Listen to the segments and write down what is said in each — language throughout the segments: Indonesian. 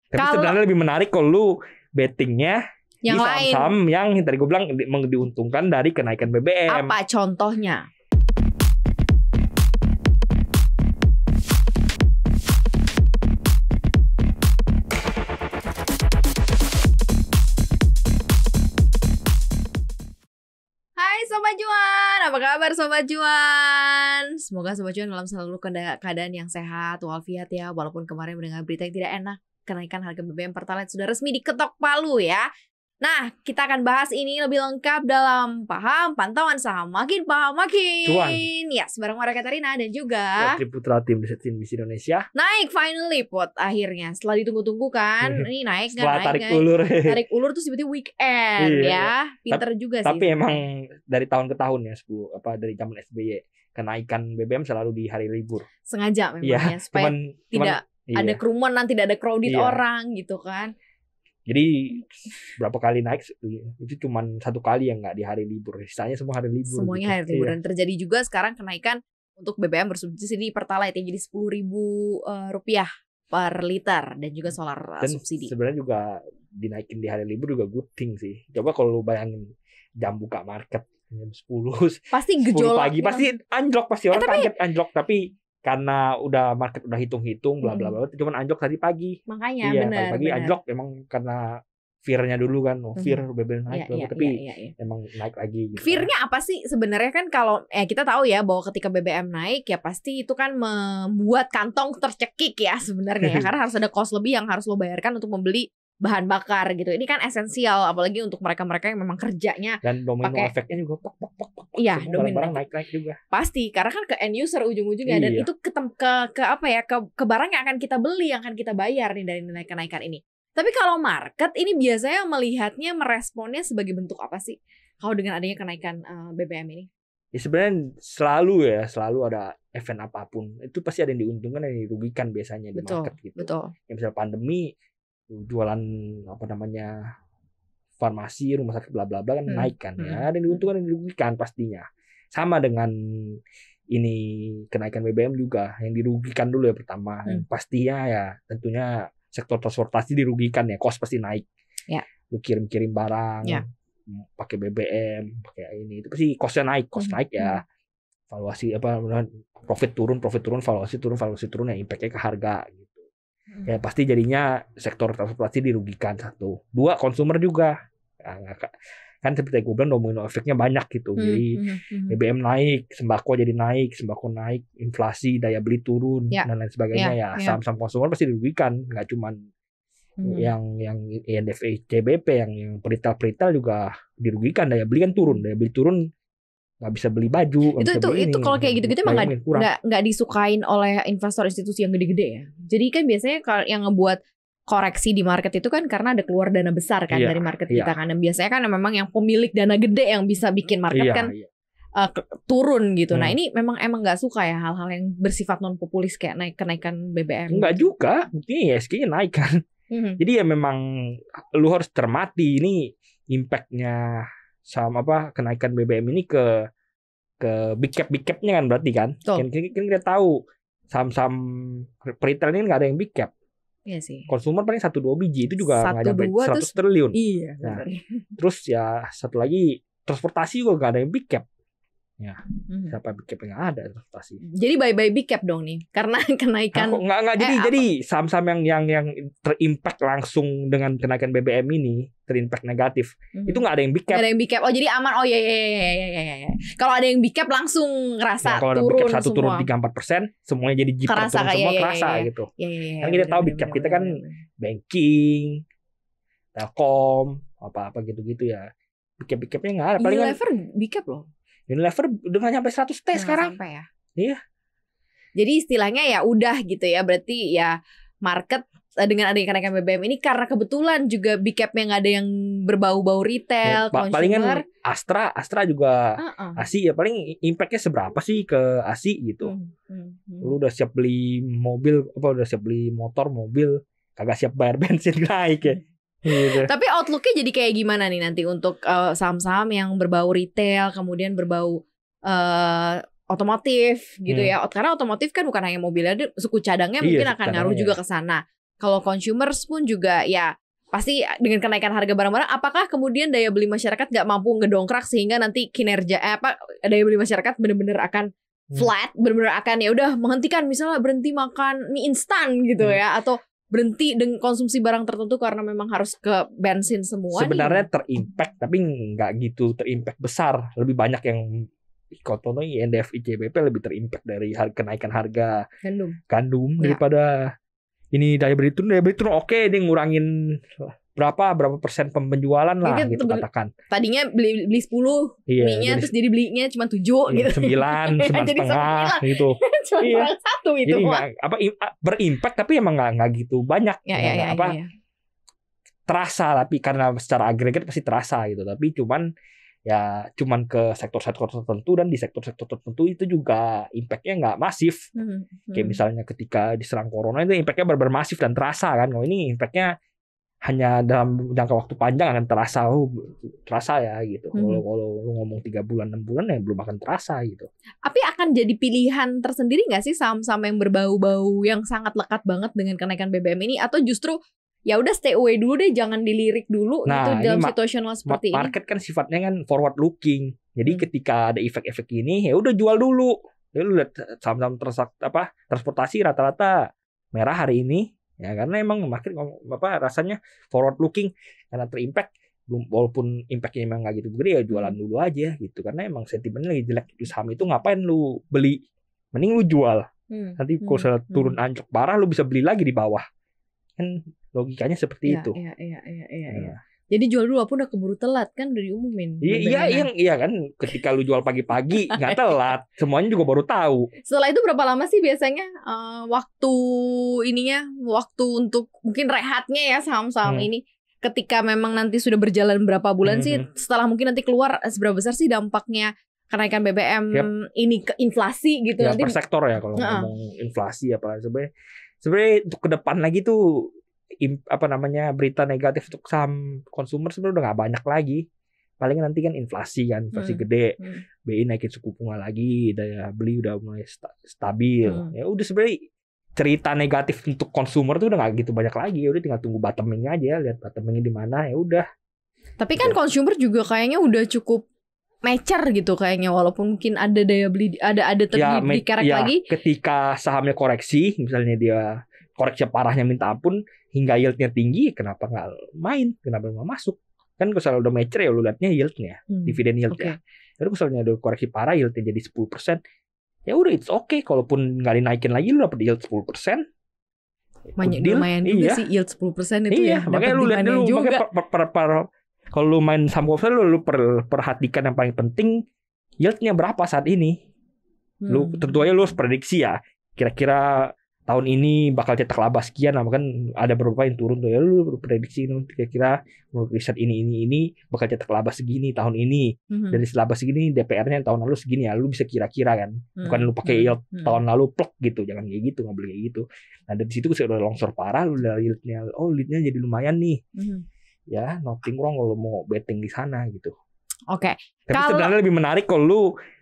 Tapi Kalau sebenarnya lebih menarik kalau lu bettingnya yang di lain saham-saham yang tadi gue bilang diuntungkan dari kenaikan BBM. apa contohnya? Hai Sobat Cuan, apa kabar Sobat Cuan? Semoga Sobat Cuan dalam selalu keadaan yang sehat walafiat ya. Walaupun kemarin mendengar berita yang tidak enak, kenaikan harga BBM Pertalite sudah resmi diketok palu ya. Nah, kita akan bahas ini lebih lengkap dalam Paham Pantauan Saham. Makin paham makin Cuan. Ya, bareng Maria Katarina dan juga Putra tim CNBC Indonesia. naik finally pot akhirnya. Setelah ditunggu-tunggu kan, ini naik nggak Setelah naik tarik nggak? ulur. Tarik ulur tuh tiba-tiba weekend Iya, ya. Pinter juga sih. Tapi emang dari tahun ke tahun ya, dari zaman SBY kenaikan BBM selalu di hari libur. Sengaja memang Iya, ya supaya tidak ada iya. kerumunan, tidak ada crowded Iya. orang gitu kan. Jadi berapa kali naik itu cuman satu kali yang nggak di hari libur, sisanya semua hari libur. Semuanya hari libur. Dan terjadi juga sekarang kenaikan untuk BBM bersubsidi Pertalite yang jadi Rp10.000 per liter dan juga solar Dan subsidi. sebenarnya juga dinaikin di hari libur juga good thing sih. Coba kalau lu bayangin jam buka market jam 10 Pasti 10 gejolak pagi gitu. pasti anjlok, pasti orang tapi- kaget anjlok, tapi karena udah market udah hitung-hitung bla bla bla, cuman anjlok tadi pagi. Makanya Iya, benar. pagi anjlok emang karena fear-nya dulu kan, fear BBM naik, Iya, tapi iya. emang naik lagi gitu. Fear-nya apa sih sebenarnya kan kalau kita tahu ya bahwa ketika BBM naik ya pasti itu kan membuat kantong tercekik ya sebenarnya ya karena harus ada cost lebih yang harus lo bayarkan untuk membeli bahan bakar gitu. Ini kan esensial apalagi untuk mereka-mereka yang memang kerjanya Dan domino pakai- efeknya juga pok. Iya, Semua domino barang-barang naik juga. pasti karena kan ke end user ujung-ujungnya dan Iya. itu ke barang yang akan kita beli, yang akan kita bayar nih dari nilai kenaikan ini. Tapi kalau market ini biasanya melihatnya, meresponnya sebagai bentuk apa sih kalau dengan adanya kenaikan BBM ini? Ya sebenarnya selalu ada event apapun itu pasti ada yang diuntungkan dan yang dirugikan biasanya di Betul, market gitu. betul. Ya misal pandemi, jualan farmasi, rumah sakit bla bla bla kan naik kan ya, dan diuntungkan dan dirugikan pastinya. Sama dengan ini kenaikan BBM juga, yang dirugikan dulu ya pertama, yang pastinya ya tentunya sektor transportasi dirugikan ya, cost pasti naik. Ya. Lu kirim barang, Ya. pakai BBM, pakai ini, itu pasti cost naik ya. Valuasi profit turun, valuasi turun ya, impactnya ke harga gitu. Ya pasti jadinya sektor transportasi dirugikan satu. Dua, konsumer juga. Kan seperti gue bilang domino efeknya banyak gitu. Jadi BBM naik, sembako naik, inflasi, daya beli turun dan lain sebagainya ya. Saham-saham konsumer pasti dirugikan, nggak cuman yang INDF CBP yang peritel juga dirugikan, daya beli turun, nggak bisa beli baju. Itu kalau kayak gitu-gitu emang nggak disukain oleh investor institusi yang gede-gede ya. Jadi kan biasanya kalau yang ngebuat koreksi di market itu kan karena ada keluar dana besar kan dari market kita kan. Dan biasanya kan memang yang pemilik dana gede yang bisa bikin market turun gitu. Nah ini emang nggak suka ya hal-hal yang bersifat non populis kayak kenaikan BBM. Enggak juga, buktinya ISG-nya naik kan. Jadi ya memang lu harus cermati ini impactnya sama kenaikan BBM ini ke big cap-nya kan berarti kan. Kan kita tahu saham-saham retail ini nggak ada yang big cap. Iya sih. Konsumer paling 1-2 biji itu juga nggak sampai 100 triliun. Iya. Nah, terus ya satu lagi transportasi juga nggak ada yang big cap. Ya, siapa big cap yang ada transportasi. Jadi bye-bye big cap dong nih, karena kenaikan. Nggak jadi saham-saham yang terimpact langsung dengan kenaikan BBM ini, terimpact negatif. Itu nggak ada yang big cap. Nggak ada yang big cap. Oh jadi aman. Oh iya. Kalau ada yang big cap langsung ngerasa kalau turun. Kalau ada big cap 1 turun 3-4%, semuanya jadi jiper turun semua kerasa gitu. Kan kita tahu big cap kita kan banking, Telkom, apa gitu ya. Big capnya nggak ada. Paling Unilever big cap loh. Unilever udah nggak nyampe 100 T sekarang. Sampai ya. Iya. Jadi istilahnya ya udah gitu ya. Berarti ya market dengan adanya kenaikan BBM ini karena kebetulan juga big cap-nya nggak ada yang berbau-bau retail, consumer. Palingan Astra juga ASI ya paling impactnya seberapa sih ke ASI gitu. Lu udah siap beli mobil, udah siap beli mobil, kagak siap bayar bensin naik ya. Gitu. Tapi outlooknya jadi kayak gimana nih nanti untuk saham-saham yang berbau retail, kemudian berbau otomotif gitu ya. Karena otomotif kan bukan hanya mobil, ada suku cadangnya mungkin akan ngaruh juga ke sana. kalau consumers pun juga ya pasti dengan kenaikan harga barang-barang, apakah kemudian daya beli masyarakat nggak mampu ngedongkrak sehingga nanti kinerja daya beli masyarakat benar-benar akan flat, benar-benar akan ya udah menghentikan, misalnya berhenti makan mie instan gitu ya, atau berhenti dengan konsumsi barang tertentu karena memang harus ke bensin semua. Sebenarnya terimpact, tapi nggak gitu terimpact besar. Lebih banyak yang contohnya INDF ICBP lebih terimpact dari kenaikan harga gandum daripada ini daya beli turun oke, dia ngurangin berapa persen penjualan lah gitu katakan. Tadinya beli 10 mie-nya terus jadi belinya cuma 7 gitu. 9 setengah gitu. Cuma satu itu. Jadi berimpact tapi emang nggak gitu banyak. Terasa, tapi karena secara agregat pasti terasa gitu. Tapi cuman ke sektor-sektor tertentu, dan di sektor-sektor tertentu itu juga impactnya nggak masif. Kayak misalnya ketika diserang corona itu impactnya benar-benar masif dan terasa kan. Kalau ini impactnya hanya dalam jangka waktu panjang akan terasa ya gitu. Kalau lu ngomong 3 bulan 6 bulan ya belum akan terasa gitu. Tapi akan jadi pilihan tersendiri nggak sih saham-saham yang berbau-bau yang sangat lekat banget dengan kenaikan BBM ini, atau justru ya udah stay away dulu deh, jangan dilirik dulu gitu dalam situasional seperti ini. Market kan sifatnya kan forward looking. Jadi ketika ada efek-efek ini ya udah jual dulu. Ya lu lihat saham-saham transportasi rata-rata merah hari ini ya, karena emang market rasanya forward looking karena terimpact. Walaupun impactnya emang nggak gitu gede ya jualan dulu aja gitu, karena emang sentimennya lagi jelek di saham itu. Ngapain lu beli, mending lu jual. Nanti kalau turun anjlok parah lu bisa beli lagi di bawah. Kan logikanya seperti itu. Iya. Jadi jual dulu walaupun udah keburu telat kan, udah diumumin. Iya kan, ketika lu jual pagi-pagi nggak telat, semuanya juga baru tahu. Setelah itu berapa lama sih biasanya waktu untuk mungkin rehatnya ya saham-saham ini? Ketika memang nanti sudah berjalan berapa bulan sih, setelah mungkin nanti keluar, seberapa besar sih dampaknya kenaikan BBM ini ke inflasi gitu? Ya, per sektor ya kalau ngomong inflasi apa sebenarnya untuk ke depan lagi tuh berita negatif untuk saham konsumer sebenarnya udah nggak banyak lagi. Paling nanti kan inflasi gede, BI naikin suku bunga lagi, daya beli udah mulai stabil. Ya udah sebenarnya cerita negatif untuk konsumer tuh udah nggak gitu banyak lagi. Ya udah tinggal tunggu bottoming aja, lihat bottomingnya di mana, ya udah. Tapi kan konsumer juga kayaknya udah cukup mature gitu kayaknya, walaupun mungkin ada daya beli ada dikerek lagi. Ketika sahamnya koreksi, misalnya dia koreksi parahnya minta ampun hingga yieldnya tinggi, kenapa nggak main, kenapa nggak masuk? Kan kalau udah mature ya lu liatnya yieldnya, dividen yieldnya. Jadi misalnya udah koreksi parah yieldnya jadi 10%, ya udah it's okay. Kalaupun nggak dinaikin lagi lu dapet yield 10%. Lumayan juga sih yield 10% itu ya. Makanya lu lihat dulu, kalau lu main saham konvensional lu perhatikan yang paling penting yieldnya berapa saat ini. Lu tentu aja lu harus prediksi ya. Kira-kira tahun ini bakal cetak laba sekian, kan ada beberapa yang turun tuh ya, lu prediksi kira-kira menurut riset ini bakal cetak laba segini tahun ini. Dari laba segini DPR-nya tahun lalu segini ya, lu bisa kira-kira kan. Bukan lu pakai yield tahun lalu plek gitu, jangan kayak gitu, enggak boleh kayak gitu. Nah, dari situ udah longsor parah, lu udah yieldnya jadi lumayan nih. Ya, nothing wrong kalau mau betting di sana gitu. Oke. Tapi sebenarnya lebih menarik kalau lu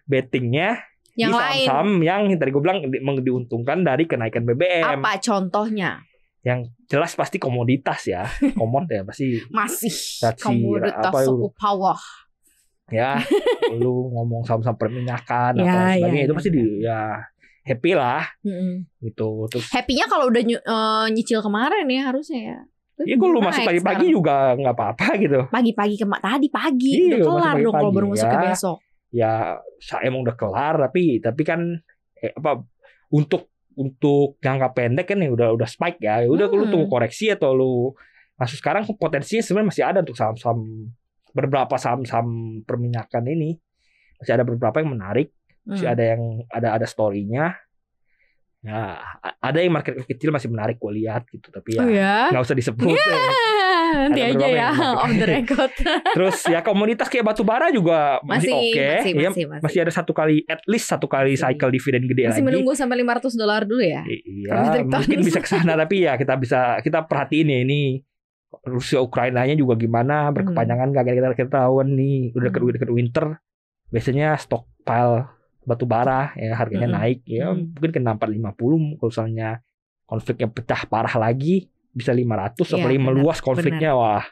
bettingnya yang di saham-saham yang tadi gue bilang diuntungkan dari kenaikan BBM. Apa contohnya? Yang jelas pasti komoditas ya. Komod ya pasti. Masih komoditas suku power. Ya, lu ngomong saham-saham perminyakan atau sebagainya itu pasti happy lah. Gitu. Terus happy-nya kalau udah nyicil kemarin ya harusnya ya. Iya, kalau lu masuk pagi-pagi juga nggak apa-apa gitu. Pagi-pagi tadi pagi udah kelar dong kalau baru masuk ke besok. Ya saya emang udah kelar, tapi kan untuk jangka pendek kan ya udah spike ya. Udah lu tunggu koreksi atau lu masuk sekarang, potensinya sebenarnya masih ada untuk saham-saham, beberapa saham-saham perminyakan ini masih ada beberapa yang menarik, masih ada yang ada story-nya. Ya, ada yang market kecil masih menarik gue lihat gitu, tapi ya nggak usah disebut. Nanti aja ya on the record. Terus ya komoditas kayak batu bara juga masih oke. Masih ada at least satu kali cycle dividen gede lagi. Masih menunggu sampai $500 dulu ya. Iya, mungkin bisa ke sana, tapi ya kita perhatiin ya ini Rusia Ukrainanya juga gimana, berkepanjangan gak kita tahu nih udah dekat winter. Biasanya stockpile batu bara ya harganya naik ya, mungkin ke 450 kalau misalnya konfliknya pecah parah lagi. bisa 500 apalagi meluas konfliknya. Wah,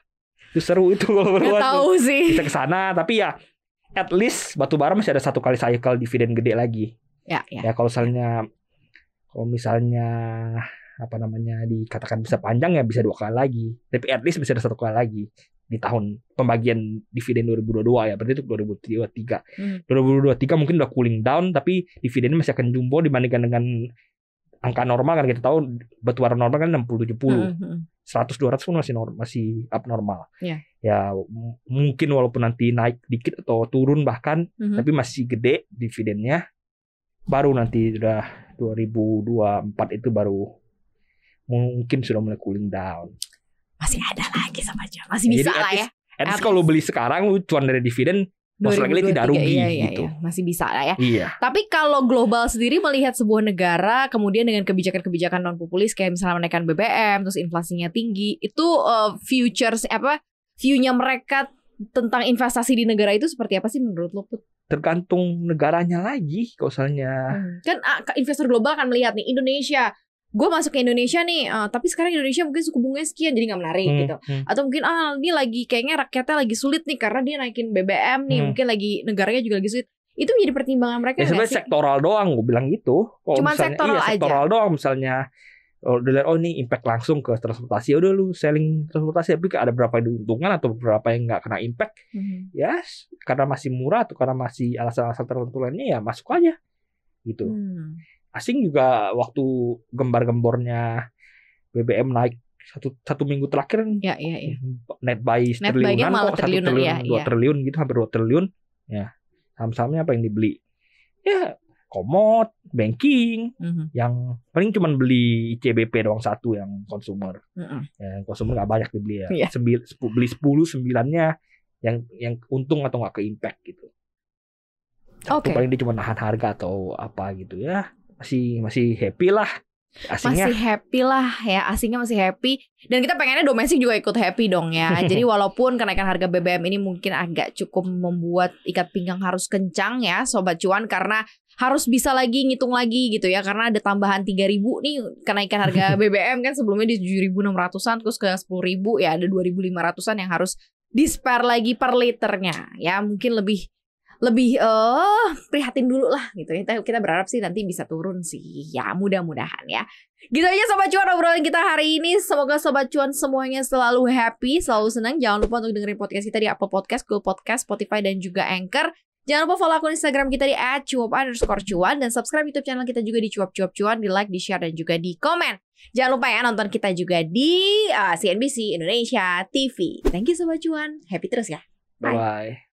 itu seru itu kalau meluas. Nggak tahu sih. Bisa ke sana, tapi ya at least batubara masih ada 1 kali cycle dividen gede lagi. Ya. Ya kalau misalnya apa namanya dikatakan bisa panjang ya bisa 2 kali lagi. Tapi at least bisa ada 1 kali lagi di tahun pembagian dividen 2022 ya. Berarti itu 2023. 2023 mungkin udah cooling down, tapi dividennya masih akan jumbo dibandingkan dengan angka normal kan. Kita tahu batubara normal kan 60-70. 100-200 pun masih abnormal. Ya mungkin walaupun nanti naik dikit atau turun bahkan, tapi masih gede dividennya. Baru nanti udah 2024 itu baru mungkin sudah mulai cooling down. Masih ada lagi sama aja. Masih bisa jadi, lah ya. At least kalau beli sekarang cuan dari dividen most likely tidak rugi gitu. Iya. Masih bisa lah ya. Iya. Tapi kalau global sendiri melihat sebuah negara kemudian dengan kebijakan-kebijakan non populis kayak misalnya menaikkan BBM terus inflasinya tinggi, itu view-nya mereka tentang investasi di negara itu seperti apa sih menurut lo, Put? Tergantung negaranya lagi kalau misalnya. Kan investor global akan melihat nih Indonesia. Gue masuk ke Indonesia nih, tapi sekarang Indonesia mungkin suku bunganya sekian jadi nggak menarik gitu. Atau mungkin ini lagi kayaknya rakyatnya lagi sulit nih karena dia naikin BBM nih, mungkin lagi negaranya juga lagi sulit. Itu menjadi pertimbangan mereka. Ya sebenarnya sektoral doang, gue bilang gitu. Cuma sektoral aja. Sektoral doang misalnya. Ini impact langsung ke transportasi, udah lu selling transportasi, tapi ada berapa yang diuntungkan atau berapa yang nggak kena impact, ya karena masih murah atau karena masih alasan-alasan tertentu lainnya ya masuk aja gitu. Asing juga waktu gembar-gembornya BBM naik satu minggu terakhir net buy triliunan kok, 1 triliun 2 triliun gitu, hampir 2 triliun ya. Saham-sahamnya apa yang dibeli ya komod, banking, yang paling cuma beli ICBP doang satu yang consumer. Ya, consumer nggak banyak dibeli ya. Beli 10-9-nya yang untung atau nggak ke impact gitu. Itu paling dia cuma nahan harga atau apa gitu ya. Masih happy lah. Asingnya masih happy lah ya, asingnya masih happy. Dan kita pengennya domestik juga ikut happy dong ya. Jadi walaupun kenaikan harga BBM ini mungkin agak cukup membuat ikat pinggang harus kencang ya Sobat Cuan, karena harus bisa lagi ngitung lagi gitu ya. Karena ada tambahan 3.000 nih kenaikan harga BBM kan, sebelumnya di 7.600-an terus ke 10.000 ya, ada 2.500-an yang harus di-spare lagi per liternya ya. Mungkin lebih prihatin dulu lah gitu ya. Kita berharap sih nanti bisa turun sih ya, mudah-mudahan ya. Gitu aja Sobat Cuan obrolan kita hari ini. Semoga Sobat Cuan semuanya selalu happy, selalu senang. Jangan lupa untuk dengerin podcast kita di Apple Podcast, Google Podcast, Spotify dan juga Anchor. Jangan lupa follow akun Instagram kita di @cuap_cuan dan subscribe YouTube channel kita juga di Cuap Cuan, di like, di share dan juga di komen. Jangan lupa ya nonton kita juga di CNBC Indonesia TV. Thank you Sobat Cuan, happy terus ya. Bye.